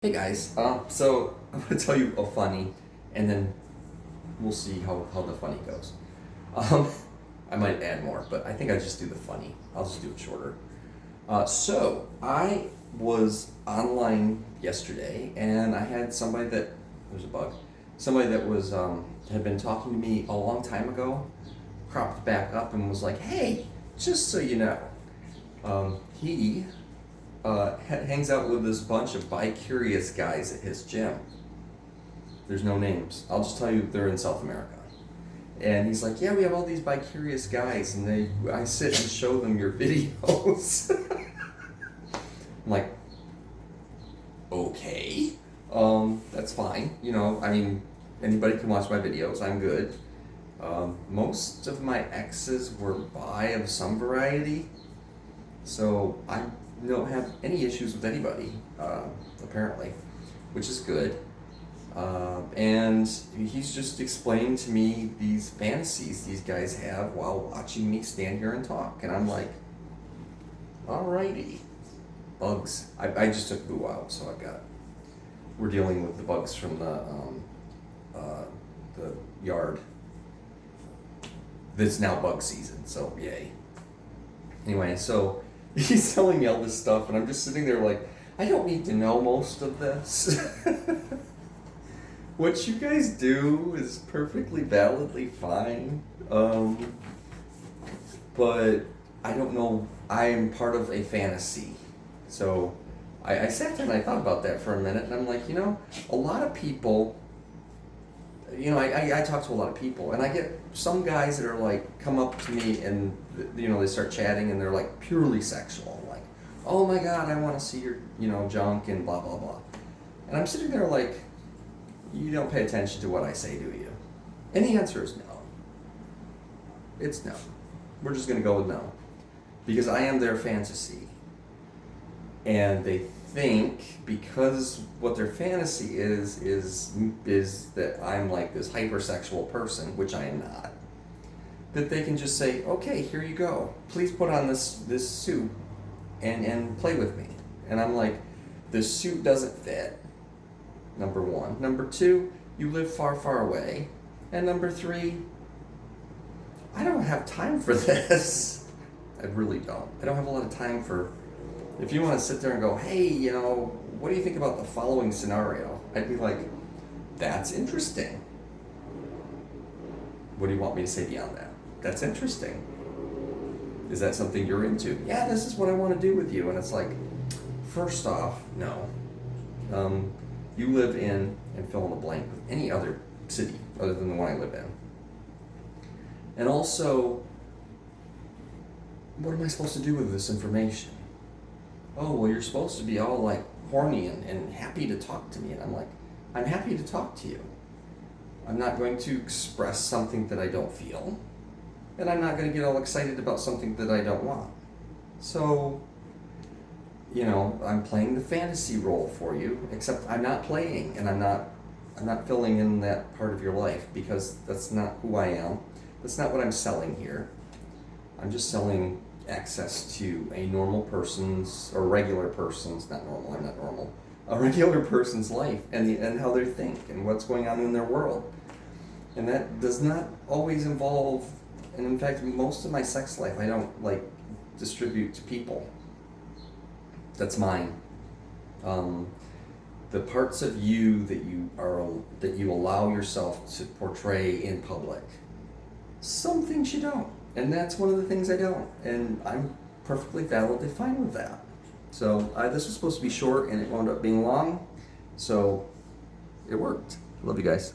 Hey guys, so I'm gonna tell you a funny, and then we'll see how the funny goes. Um, I might add more, but I think I just do the funny. I'll just do it shorter. So I was online yesterday, and I had somebody that there's a bug. Somebody that was had been talking to me a long time ago, cropped back up and was like, "Hey, just so you know, he hangs out with this bunch of bi-curious guys at his gym. There's no names. I'll just tell you they're in South America. And he's like, yeah, we have all these bi-curious guys, and I sit and show them your videos. I'm like, okay, that's fine. I mean, anybody can watch my videos. I'm good. Most of my exes were bi of some variety, so I don't have any issues with anybody, apparently, which is good. And he's just explained to me these fantasies these guys have while watching me stand here and talk. And I'm like, alrighty. Bugs. I just took Boo out, so we're dealing with the bugs from the yard. That's now bug season, so yay. Anyway, so he's telling me all this stuff, and I'm just sitting there like, I don't need to know most of this. What you guys do is perfectly validly fine, but I don't know. I am part of a fantasy. So I sat there and I thought about that for a minute, and I'm like, a lot of people, I talk to a lot of people, and I get some guys that are like, come up to me and, they start chatting, and they're like purely sexual, like, oh my God, I want to see your, junk and blah, blah, blah. And I'm sitting there like, you don't pay attention to what I say, do you? And the answer is no. It's no. We're just going to go with no. Because I am their fantasy. And they think because what their fantasy is that I'm like this hypersexual person, which I am not, that they can just say, okay, here you go. Please put on this suit and play with me. And I'm like, this suit doesn't fit. Number one. Number two, you live far, far away. And number three, I don't have time for this. I really don't. I don't have a lot of time for, if you want to sit there and go, hey, what do you think about the following scenario? I'd be like, that's interesting. What do you want me to say beyond that? That's interesting. Is that something you're into? Yeah, this is what I want to do with you. And it's like, first off, no. You live in, and fill in the blank with any other city other than the one I live in. And also, what am I supposed to do with this information? Oh, well, you're supposed to be all like horny and happy to talk to me. And I'm like, I'm happy to talk to you. I'm not going to express something that I don't feel. And I'm not going to get all excited about something that I don't want. So, I'm playing the fantasy role for you, except I'm not playing, and I'm not filling in that part of your life, because that's not who I am. That's not what I'm selling here. I'm just selling access to a normal person's, or regular person's, not normal, I'm not normal, a regular person's life, and how they think, and what's going on in their world. And that does not always involve, and in fact, most of my sex life I don't distribute to people. That's mine. The parts of you that you allow yourself to portray in public. Some things you don't, and that's one of the things I don't, and I'm perfectly validly fine with that. So this was supposed to be short, and it wound up being long, so it worked. Love you guys.